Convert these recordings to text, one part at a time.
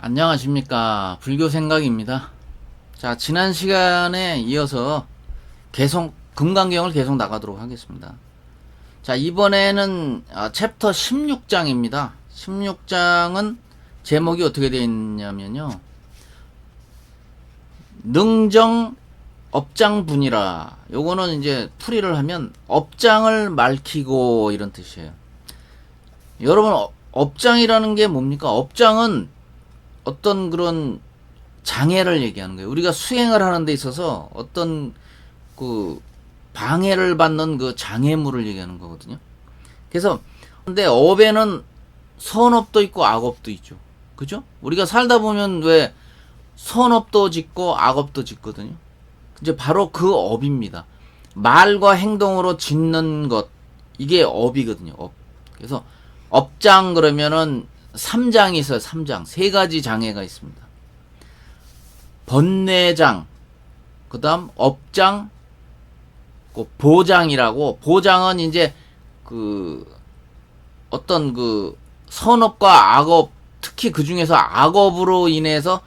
안녕하십니까. 불교생각입니다. 자, 지난 시간에 이어서 계속 금강경을 계속 나가도록 하겠습니다. 자, 이번에는 챕터 16장입니다. 16장은 제목이 어떻게 되어 있냐면요, 능정 업장분이라. 요거는 이제 풀이를 하면 업장을 말키고 이런 뜻이에요. 여러분, 업장이라는 게 뭡니까? 업장은 어떤 그런 장애를 얘기하는 거예요. 우리가 수행을 하는 데 있어서 어떤 그 방해를 받는 그 장애물을 얘기하는 거거든요. 그래서 근데 업에는 선업도 있고 악업도 있죠. 그죠? 우리가 살다 보면 왜 선업도 짓고 악업도 짓거든요. 이제 바로 그 업입니다. 말과 행동으로 짓는 것, 이게 업이거든요. 업. 그래서 업장 그러면은 3장이 있어요. 3장. 세 가지 장애가 있습니다. 번뇌장, 그 다음 업장, 보장이라고. 보장은 이제 그 어떤 그 선업과 악업, 특히 그 중에서 악업으로 인해서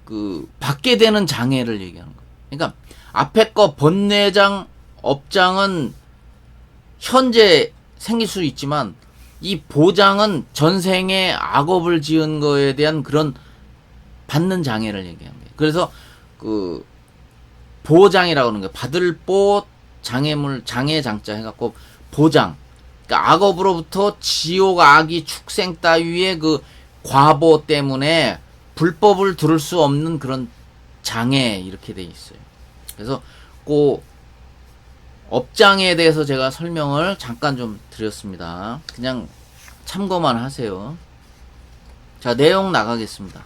그 받게 되는 장애를 얘기하는 거예요. 그러니까 앞에 거 번뇌장, 업장은 현재 생길 수 있지만 이 보장은 전생에 악업을 지은 거에 대한 그런 받는 장애를 얘기하는 거예요. 그래서 그 보장이라고 하는 거예요. 받을 보 장애물, 장애 장자 해갖고 보장. 그러니까 악업으로부터 지옥 악이 축생 따위의 그 과보 때문에 불법을 들을 수 없는 그런 장애, 이렇게 돼 있어요. 그래서 그 업장에 대해서 제가 설명을 잠깐 좀 드렸습니다. 그냥 참고만 하세요. 자, 내용 나가겠습니다.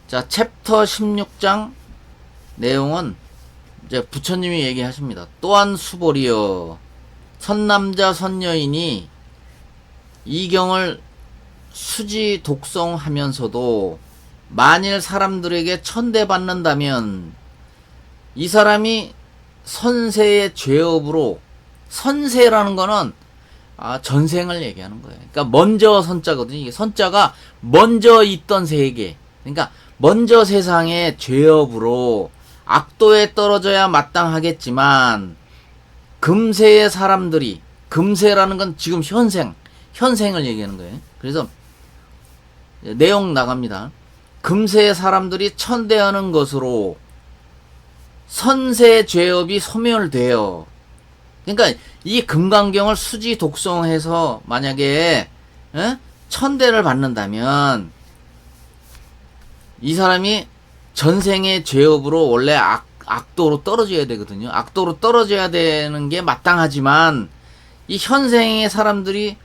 자, 챕터 16장 내용은 이제 부처님이 얘기하십니다. 또한 수보리여, 선남자 선여인이 이 경을 수지 독송하면서도 만일 사람들에게 천대받는다면 이 사람이 선세의 죄업으로, 선세라는 거는 전생을 얘기하는 거예요. 그러니까 먼저 선자거든요. 이게 선자가 먼저 있던 세계, 그러니까 먼저 세상의 죄업으로 악도에 떨어져야 마땅하겠지만 금세의 사람들이, 금세라는 건 지금 현생을 얘기하는 거예요. 그래서 내용 나갑니다. 금세의 사람들이 천대하는 것으로 선세 죄업이 소멸되어. 그러니까 이 금강경을 수지 독송해서 만약에 천대를 받는다면 이 사람이 전생의 죄업으로 원래 악도로 떨어져야 되거든요. 악도로 떨어져야 되는 게 마땅하지만 이 현생의 사람들이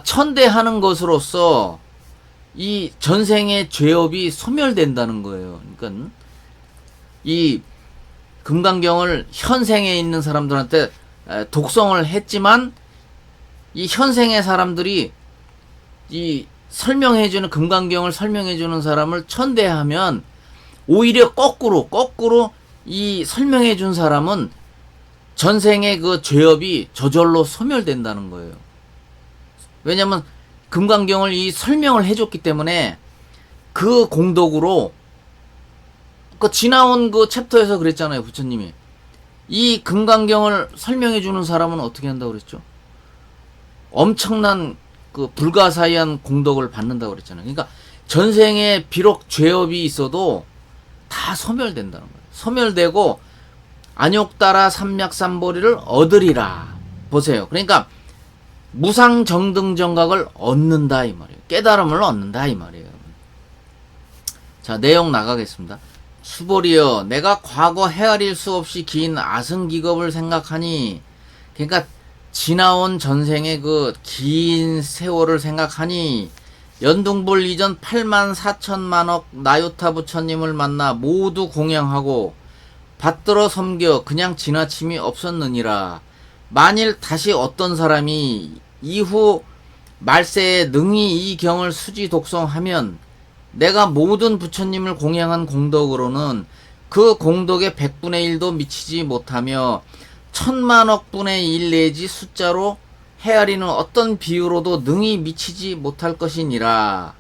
천대하는 것으로서 이 전생의 죄업이 소멸된다는 거예요. 그러니까 이 금강경을 현생에 있는 사람들한테 독송을 했지만 이 현생의 사람들이 이 설명해주는, 금강경을 설명해주는 사람을 천대하면 오히려 거꾸로 이 설명해준 사람은 전생의 그 죄업이 저절로 소멸된다는 거예요. 왜냐면 금강경을 이 설명을 해줬기 때문에 그 공덕으로, 그 지나온 그 챕터에서 그랬잖아요. 부처님이 이 금강경을 설명해주는 사람은 어떻게 한다고 그랬죠? 엄청난 그 불가사의한 공덕을 받는다고 그랬잖아요. 그러니까 전생에 비록 죄업이 있어도 다 소멸된다는 거예요. 소멸되고 안욕따라 삼맥삼보리를 얻으리라. 보세요. 그러니까 무상정등정각을 얻는다 이 말이에요. 깨달음을 얻는다 이 말이에요. 자, 내용 나가겠습니다. 수보리여, 내가 과거 헤아릴 수 없이 긴 아승기겁을 생각하니, 그러니까 지나온 전생의 그 긴 세월을 생각하니 연둥불 이전 8만 4천만억 나요타 부처님을 만나 모두 공양하고 받들어 섬겨 그냥 지나침이 없었느니라. 만일 다시 어떤 사람이 이후 말세에 능히 이 경을 수지 독송하면 내가 모든 부처님을 공양한 공덕으로는 그 공덕의 100분의 1도 미치지 못하며 1000만억 분의 1 내지 숫자로 헤아리는 어떤 비유로도 능히 미치지 못할 것이니라.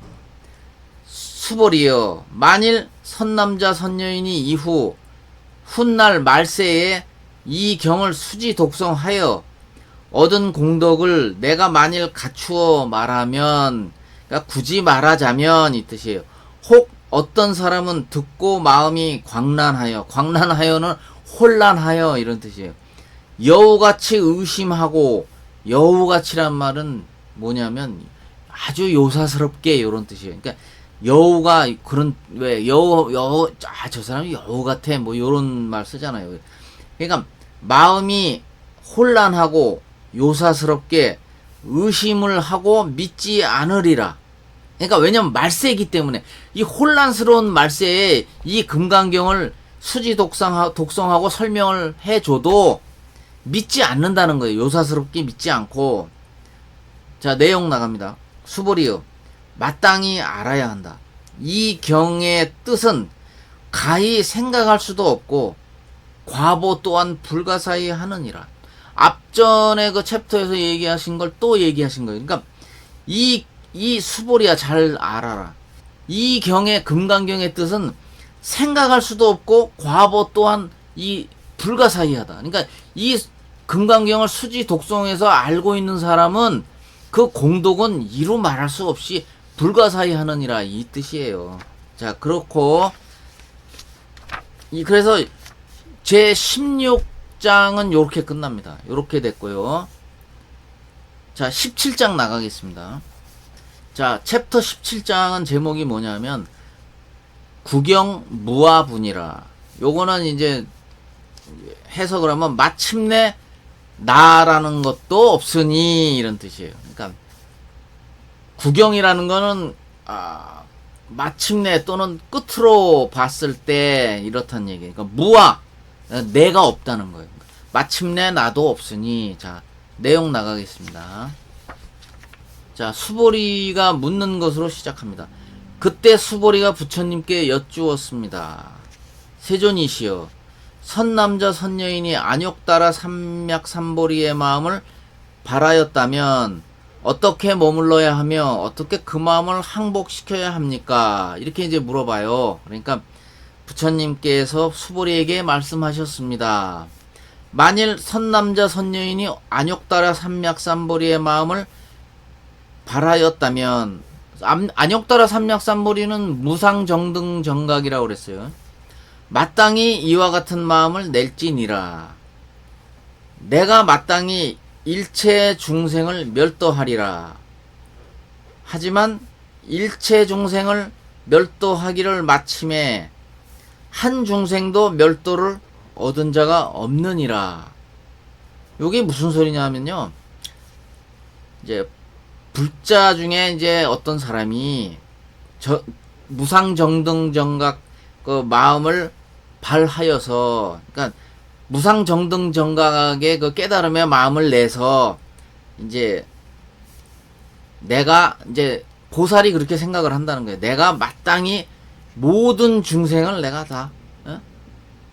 수벌이여, 만일 선남자 선여인이 이후 훗날 말세에 이 경을 수지 독성하여 얻은 공덕을 내가 만일 갖추어 말하면, 그러니까 굳이 말하자면 이 뜻이에요. 혹 어떤 사람은 듣고 마음이 광란하여는 혼란하여 이런 뜻이에요. 여우같이 의심하고, 여우같이란 말은 뭐냐면 아주 요사스럽게 이런 뜻이에요. 그러니까 여우가 그런, 왜 여우 저 사람이 여우 같아 뭐 이런 말 쓰잖아요. 그러니까 마음이 혼란하고 요사스럽게 의심을 하고 믿지 않으리라. 그러니까 왜냐면 말세이기 때문에 이 혼란스러운 말세에 이 금강경을 수지 독성하고 설명을 해줘도 믿지 않는다는 거예요. 요사스럽게 믿지 않고. 자, 내용 나갑니다. 수보리여, 마땅히 알아야 한다. 이 경의 뜻은 가히 생각할 수도 없고 과보 또한 불가사의 하느니라. 앞전에 그 챕터에서 얘기하신 걸 또 얘기하신 거예요. 그러니까 이 수보리야, 잘 알아라. 이 경의, 금강경의 뜻은 생각할 수도 없고 과보 또한 이 불가사의하다. 그러니까 이 금강경을 수지 독송해서 알고 있는 사람은 그 공덕은 이루 말할 수 없이 불가사의하느니라, 이 뜻이에요. 자, 그렇고 그래서 제 16장은 요렇게 끝납니다. 요렇게 됐고요. 자, 17장 나가겠습니다. 자, 챕터 17장은 제목이 뭐냐면 구경무아분이라. 요거는 이제 해석을 하면 마침내 나라는 것도 없으니 이런 뜻이에요. 그러니까 구경이라는 거는 마침내 또는 끝으로 봤을 때 이렇다는 얘기예요. 그러니까 무아, 내가 없다는 거예요. 마침내 나도 없으니. 자, 내용 나가겠습니다. 자, 수보리가 묻는 것으로 시작합니다. 그때 수보리가 부처님께 여쭈었습니다. 세존이시여, 선남자 선여인이 안욕따라 삼맥삼보리의 마음을 바라였다면 어떻게 머물러야 하며 어떻게 그 마음을 항복시켜야 합니까? 이렇게 이제 물어봐요. 그러니까 부처님께서 수보리에게 말씀하셨습니다. 만일 선남자 선여인이 안욕따라 삼맥삼보리의 마음을 바라였다면, 안욕따라 삼맥삼보리는 무상정등정각이라고 그랬어요. 마땅히 이와 같은 마음을 낼지니라. 내가 마땅히 일체 중생을 멸도하리라. 하지만 일체 중생을 멸도하기를 마침에 한 중생도 멸도를 얻은 자가 없느니라. 요게 무슨 소리냐면요, 이제 불자 중에 이제 어떤 사람이 무상정등정각 그 마음을 발하여서, 그러니까 무상정등정각의 그 깨달음의 마음을 내서 이제 내가 이제 보살이 그렇게 생각을 한다는 거예요. 내가 마땅히 모든 중생을 내가 다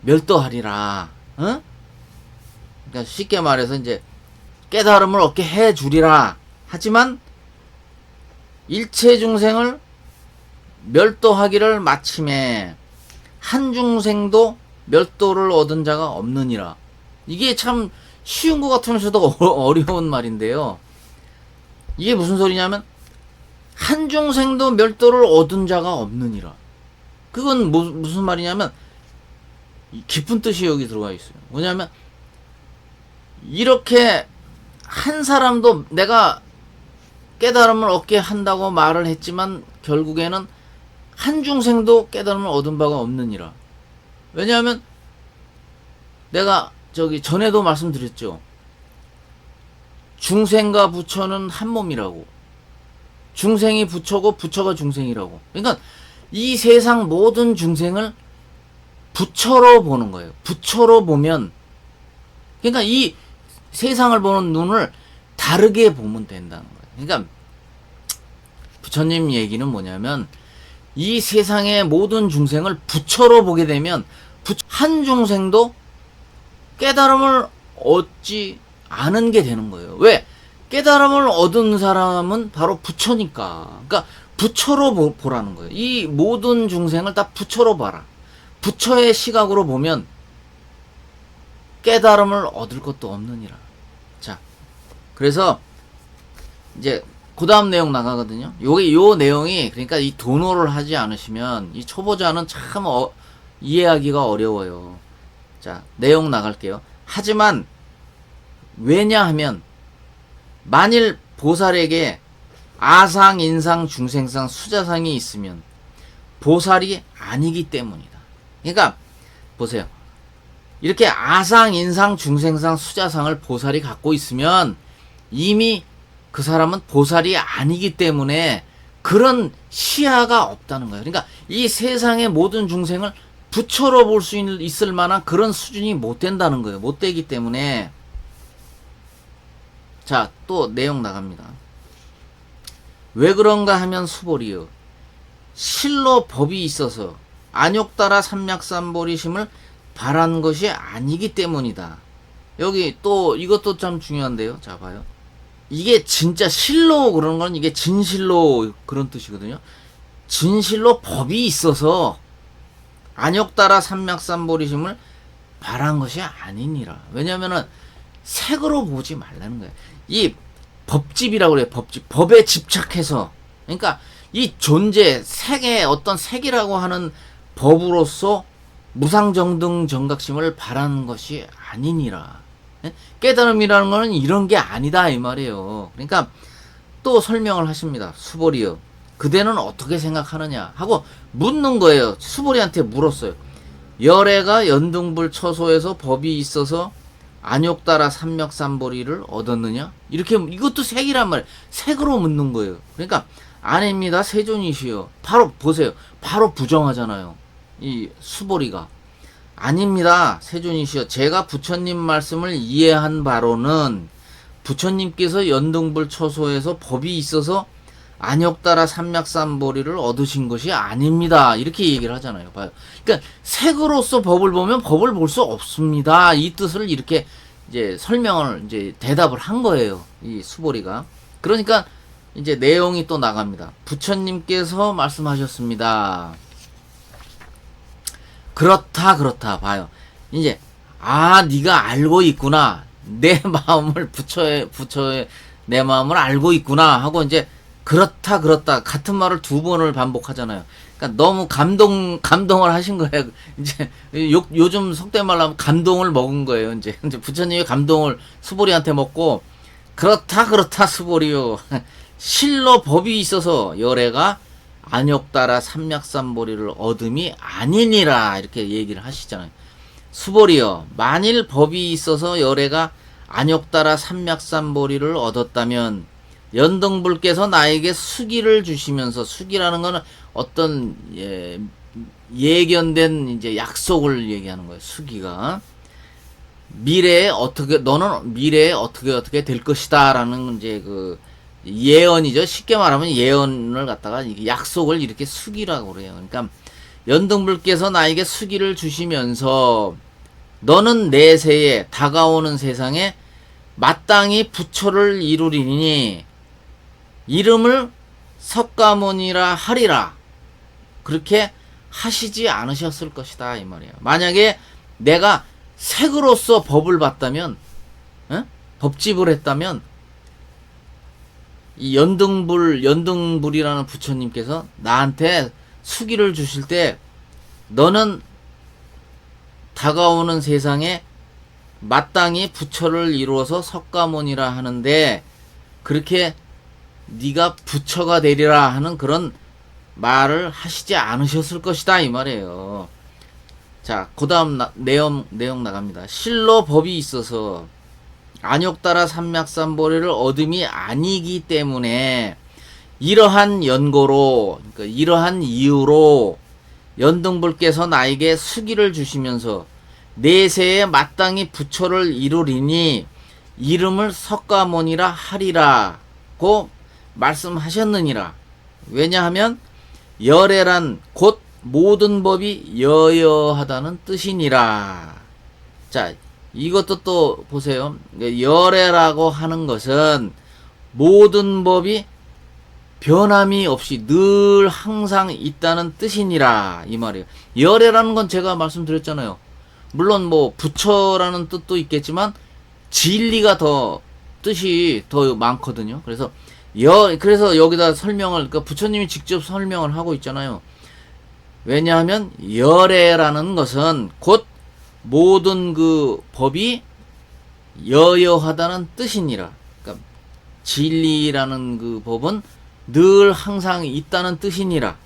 멸도하리라. 그러니까 쉽게 말해서 이제 깨달음을 얻게 해 주리라. 하지만 일체 중생을 멸도하기를 마침에 한 중생도 멸도를 얻은 자가 없느니라. 이게 참 쉬운 것 같으면서도 어려운 말인데요. 이게 무슨 소리냐면 한 중생도 멸도를 얻은 자가 없느니라. 그건 무슨 말이냐면 깊은 뜻이 여기 들어가 있어요. 뭐냐면 이렇게 한 사람도 내가 깨달음을 얻게 한다고 말을 했지만 결국에는 한 중생도 깨달음을 얻은 바가 없느니라. 왜냐하면 내가 전에도 말씀드렸죠. 중생과 부처는 한 몸이라고. 중생이 부처고 부처가 중생이라고. 그러니까 이 세상 모든 중생을 부처로 보는 거예요. 부처로 보면, 그러니까 이 세상을 보는 눈을 다르게 보면 된다는 거예요. 그러니까 부처님 얘기는 뭐냐면 이 세상의 모든 중생을 부처로 보게 되면 한 중생도 깨달음을 얻지 않은 게 되는 거예요. 왜? 깨달음을 얻은 사람은 바로 부처니까. 그러니까 부처로 보라는 거예요. 이 모든 중생을 다 부처로 봐라. 부처의 시각으로 보면 깨달음을 얻을 것도 없느니라. 자, 그래서 이제 그 다음 내용 나가거든요. 요 내용이, 그러니까 이 도노를 하지 않으시면 이 초보자는 참 이해하기가 어려워요. 자, 내용 나갈게요. 하지만 왜냐하면 만일 보살에게 아상, 인상, 중생상, 수자상이 있으면 보살이 아니기 때문이다. 그러니까 보세요. 이렇게 아상, 인상, 중생상, 수자상을 보살이 갖고 있으면 이미 그 사람은 보살이 아니기 때문에 그런 시야가 없다는 거예요. 그러니까 이 세상의 모든 중생을 부처로 볼 수 있을 만한 그런 수준이 못 된다는 거예요. 못 되기 때문에. 자, 또 내용 나갑니다. 왜 그런가 하면 수보리여, 실로 법이 있어서 안욕따라 삼약삼보리심을 바란 것이 아니기 때문이다. 여기 또 이것도 참 중요한데요. 자, 봐요. 이게 진짜 실로 그러는 건 이게 진실로 그런 뜻이거든요. 진실로 법이 있어서 안욕따라 삼약삼보리심을 바란 것이 아니니라. 왜냐면은 색으로 보지 말라는 거예요. 이 법집이라고 그래요. 법집. 법에 집착해서. 그러니까 이 존재, 색의 어떤 색이라고 하는 법으로서 무상정등 정각심을 바라는 것이 아니니라. 깨달음이라는 거는 이런 게 아니다 이 말이에요. 그러니까 또 설명을 하십니다. 수보리여, 그대는 어떻게 생각하느냐 하고 묻는 거예요. 수보리한테 물었어요. 열애가 연등불 처소에서 법이 있어서 안욕따라 삼맥삼보리를 얻었느냐? 이렇게, 이것도 색이란 말이에요. 색으로 묻는 거예요. 그러니까 아닙니다, 세존이시여. 바로 보세요. 바로 부정하잖아요. 이 수보리가. 아닙니다, 세존이시여. 제가 부처님 말씀을 이해한 바로는 부처님께서 연등불 처소에서 법이 있어서 안욕따라 삼맥삼보리를 얻으신 것이 아닙니다. 이렇게 얘기를 하잖아요. 봐요. 그러니까 색으로서 법을 보면 법을 볼 수 없습니다. 이 뜻을 이렇게 이제 설명을, 이제 대답을 한 거예요. 이 수보리가. 그러니까 이제 내용이 또 나갑니다. 부처님께서 말씀하셨습니다. 그렇다 봐요. 이제 네가 알고 있구나. 내 마음을 부처의 내 마음을 알고 있구나 하고 이제 그렇다 같은 말을 두 번을 반복하잖아요. 그러니까 너무 감동을 하신 거예요. 이제 요즘 속된 말로 하면 감동을 먹은 거예요. 이제 부처님이 감동을 수보리한테 먹고, 그렇다 수보리요. 실로 법이 있어서 열애가 안욕따라 삼맥삼보리를 얻음이 아니니라, 이렇게 얘기를 하시잖아요. 수보리여, 만일 법이 있어서 열애가 안욕따라 삼맥삼보리를 얻었다면 연등불께서 나에게 수기를 주시면서, 수기라는 거는 어떤 예견된 이제 약속을 얘기하는 거예요. 수기가 미래에 너는 미래에 어떻게 될 것이다라는 이제 그 예언이죠. 쉽게 말하면 예언을 갖다가 이게 약속을 이렇게 수기라고 그래요. 그러니까 연등불께서 나에게 수기를 주시면서 너는 내세에 다가오는 세상에 마땅히 부처를 이루리니 이름을 석가모니라 하리라. 그렇게 하시지 않으셨을 것이다 이 말이에요. 만약에 내가 색으로서 법을 봤다면, 법집을 했다면, 이 연등불이라는 부처님께서 나한테 수기를 주실 때 너는 다가오는 세상에 마땅히 부처를 이루어서 석가모니라 하는데 그렇게 네가 부처가 되리라 하는 그런 말을 하시지 않으셨을 것이다 이 말이에요. 자, 그 다음 내용 나갑니다. 실로 법이 있어서 안욕따라 삼맥삼보리를 얻음이 아니기 때문에 이러한 연고로, 그러니까 이러한 이유로 연등불께서 나에게 수기를 주시면서 내세에 마땅히 부처를 이루리니 이름을 석가모니라 하리라고 말씀하셨느니라. 왜냐하면 열애란 곧 모든 법이 여여하다는 뜻이니라. 자, 이것도 또 보세요. 열애라고 하는 것은 모든 법이 변함이 없이 늘 항상 있다는 뜻이니라 이 말이에요. 열애라는 건 제가 말씀드렸잖아요. 물론 뭐 부처라는 뜻도 있겠지만 진리가 더 뜻이 더 많거든요. 그래서 여기다 설명을, 그러니까 부처님이 직접 설명을 하고 있잖아요. 왜냐하면 열애라는 것은 곧 모든 그 법이 여여하다는 뜻이니라. 그러니까 진리라는 그 법은 늘 항상 있다는 뜻이니라.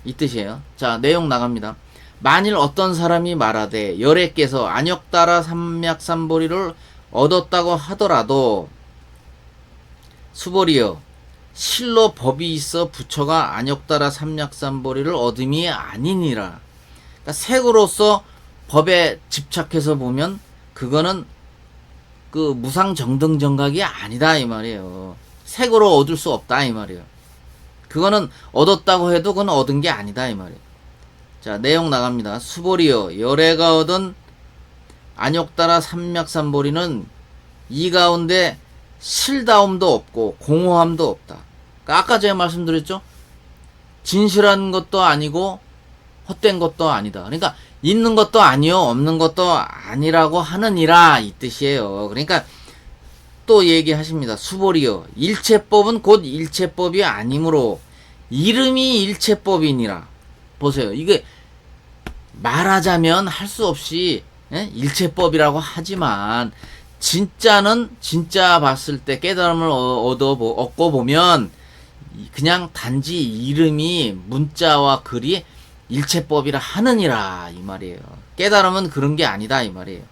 이 뜻이에요. 자, 내용 나갑니다. 만일 어떤 사람이 말하되 열애께서 안역따라 삼맥삼보리를 얻었다고 하더라도 수보리여 실로 법이 있어 부처가 안역따라 삼맥삼보리를 얻음이 아니니라. 그러니까 색으로서 법에 집착해서 보면 그거는 그 무상정등정각이 아니다 이 말이에요. 색으로 얻을 수 없다 이 말이에요. 그거는 얻었다고 해도 그건 얻은 게 아니다 이 말이에요. 자, 내용 나갑니다. 수보리여 열애가 얻은 안역따라 삼맥삼보리는 이 가운데 실다움도 없고 공허함도 없다. 그러니까 아까 제가 말씀드렸죠. 진실한 것도 아니고 헛된 것도 아니다. 그러니까 있는 것도 아니요 없는 것도 아니라고 하느니라 이 뜻이에요. 그러니까 또 얘기하십니다. 수보리여 일체법은 곧 일체법이 아니므로 이름이 일체법이니라. 보세요. 이게 말하자면 할 수 없이 일체법이라고 하지만 진짜는 진짜 봤을 때 깨달음을 얻고 보면 그냥 단지 이름이 문자와 글이 일체법이라 하느니라 이 말이에요. 깨달음은 그런 게 아니다 이 말이에요.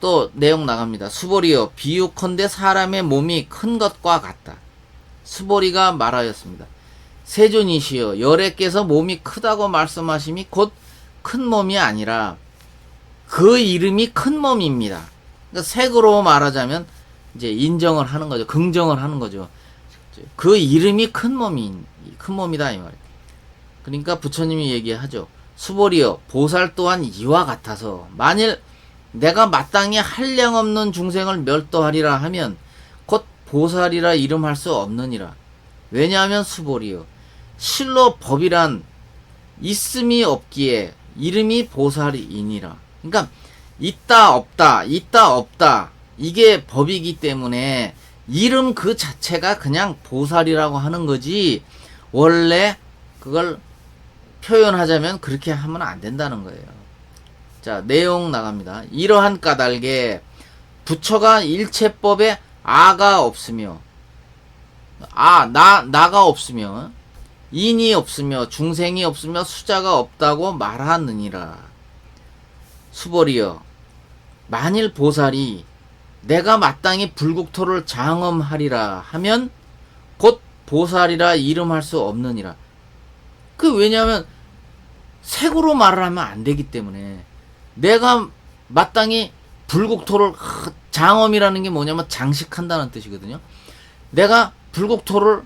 또 내용 나갑니다. 수보리여 비유컨대 사람의 몸이 큰 것과 같다. 수보리가 말하였습니다. 세존이시여 열애께서 몸이 크다고 말씀하심이 곧 큰 몸이 아니라 그 이름이 큰 몸입니다. 그러니까 색으로 말하자면 이제 인정을 하는 거죠. 긍정을 하는 거죠. 그 이름이 큰 몸이다 이 말이에요. 그러니까 부처님이 얘기하죠. 수보리여 보살 또한 이와 같아서 만일 내가 마땅히 한량없는 중생을 멸도하리라 하면 곧 보살이라 이름할 수 없느니라. 왜냐하면 수보리여 실로 법이란 있음이 없기에 이름이 보살이니라. 그러니까 있다 없다 이게 법이기 때문에 이름 그 자체가 그냥 보살이라고 하는 거지 원래 그걸 표현하자면 그렇게 하면 안 된다는 거예요. 자, 내용 나갑니다. 이러한 까닭에 부처가 일체법에 아가 없으며 나가 없으며 인이 없으며 중생이 없으며 수자가 없다고 말하느니라. 수보리여 만일 보살이 내가 마땅히 불국토를 장엄하리라 하면 곧 보살이라 이름할 수 없느니라. 왜냐하면 색으로 말을 하면 안 되기 때문에 내가 마땅히 불국토를 장엄이라는 게 뭐냐면 장식한다는 뜻이거든요. 내가 불국토를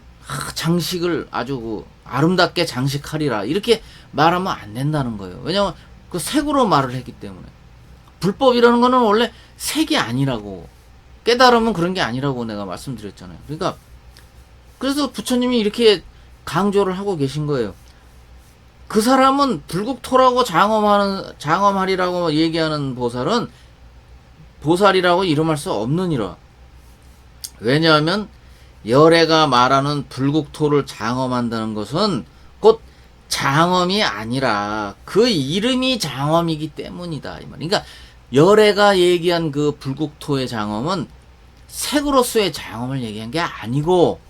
장식을 아주 아름답게 장식하리라 이렇게 말하면 안 된다는 거예요. 왜냐하면 그 색으로 말을 했기 때문에 불법이라는 거는 원래 색이 아니라고 깨달으면 그런 게 아니라고 내가 말씀드렸잖아요. 그러니까 그래서 부처님이 이렇게 강조를 하고 계신 거예요. 그 사람은 불국토라고 장엄하리라고 얘기하는 보살은 보살이라고 이름할 수 없느니라. 왜냐하면 열애가 말하는 불국토를 장엄한다는 것은 곧 장엄이 아니라 그 이름이 장엄이기 때문이다 이 말. 그러니까 열애가 얘기한 그 불국토의 장엄은 색으로서의 장엄을 얘기한 게 아니고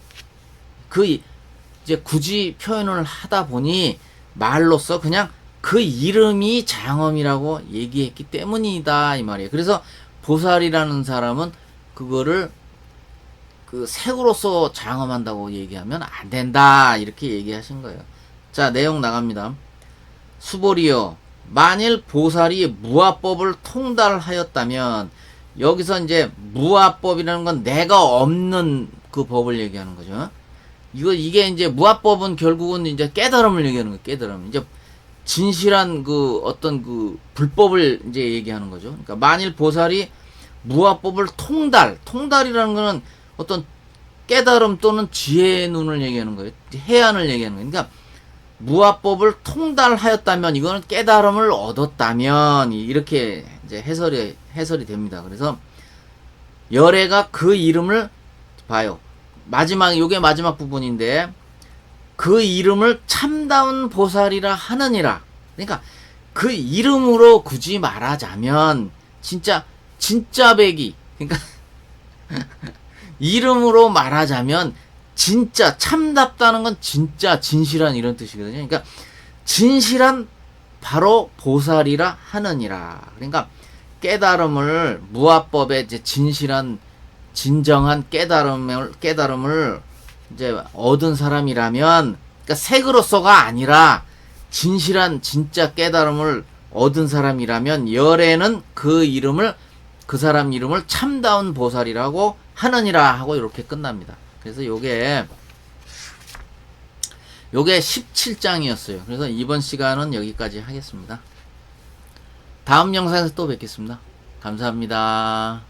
이제 굳이 표현을 하다 보니 말로써 그냥 그 이름이 장엄이라고 얘기했기 때문이다 이 말이에요. 그래서 보살이라는 사람은 그거를 그 색으로서 장엄한다고 얘기하면 안 된다 이렇게 얘기하신 거예요. 자, 내용 나갑니다. 수보리여 만일 보살이 무아법을 통달하였다면 여기서 이제 무아법이라는 건 내가 없는 그 법을 얘기하는 거죠. 이게 이제 무아법은 결국은 이제 깨달음을 얘기하는 거예요. 깨달음. 이제 진실한 그 어떤 그 불법을 이제 얘기하는 거죠. 그러니까 만일 보살이 무아법을 통달이라는 거는 어떤 깨달음 또는 지혜의 눈을 얘기하는 거예요. 해안을 얘기하는 거예요. 그러니까 무아법을 통달하였다면, 이거는 깨달음을 얻었다면, 이렇게 이제 해설이 됩니다. 그래서 열애가 그 이름을 봐요. 요게 마지막 부분인데, 그 이름을 참다운 보살이라 하느니라. 그러니까 그 이름으로 굳이 말하자면 진짜 배기. 그러니까 이름으로 말하자면 진짜 참답다는 건 진짜 진실한 이런 뜻이거든요. 그러니까 진실한 바로 보살이라 하느니라. 그러니까 깨달음을 무아법의 이제 진정한 깨달음을 이제 얻은 사람이라면, 그러니까 색으로서가 아니라 진실한 진짜 깨달음을 얻은 사람이라면 열애는 그 사람 이름을 참다운 보살이라고 하느니라 하고 이렇게 끝납니다. 그래서 요게 17장이었어요. 그래서 이번 시간은 여기까지 하겠습니다. 다음 영상에서 또 뵙겠습니다. 감사합니다.